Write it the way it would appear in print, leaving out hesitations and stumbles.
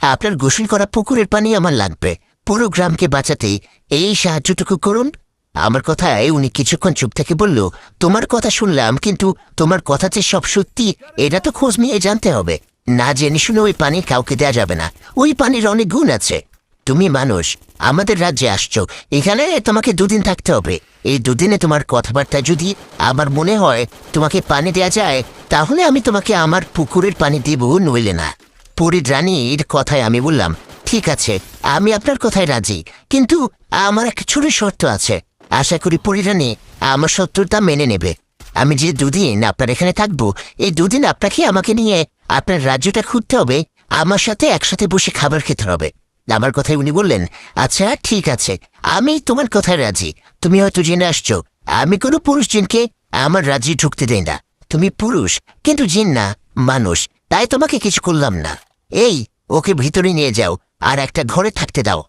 আপনার গোসল করা পুকুরের পানি আমার লাগবে। পুরো গ্রামকে বাঁচাতে এই সাহায্যটুকু করুন। আমার কথায় উনি কিছুক্ষণ চুপ থেকে বলল, তোমার কথা শুনলাম, কিন্তু তোমার কথা যে সব সত্যি এটা তো খোঁজ নিয়ে জানতে হবে। না জেনে শুনে ওই পানি কাউকে দেয়া যাবে না। ওই পানির অনেক গুণ আছে। তুমি মানুষ, আমাদের রাজ্যে আসছো, এখানে তোমাকে দুদিন থাকতে হবে। এই দুদিনে তোমার কথাবার্তা যদি আমার মনে হয় তোমাকে পানি দেয়া যায়, তাহলে আমি তোমাকে আমার পুকুরের পানি দেব, নইলে না। পরীর রানীর কথায় আমি বললাম, ঠিক আছে, আমি আপনার কথায় রাজি, কিন্তু আমার একটা ছোট শর্ত আছে। আশা করি পরী রানী আমার শর্তটা মেনে নেবে। আমি যে দুদিন আপনার এখানে থাকবো, এই দুদিন আপনাকে আমাকে নিয়ে আপনার রাজ্যটা খুঁজতে হবে, আমার সাথে একসাথে বসে খাবার খেতে হবে। আমার কথায় উনি বললেন, আচ্ছা ঠিক আছে, আমি তোমার কথায় রাজি। তুমি হয়তো জেনে আসছো, আমি কোনো পুরুষ জিনকে আমার রাজ্যে ঢুকতে দেই না। তুমি পুরুষ, কিন্তু জিন না, মানুষ, তাই তোমাকে কিছু করলাম না। এই, ওকে ভিতরে নিয়ে যাও আর একটা ঘরে থাকতে দাও।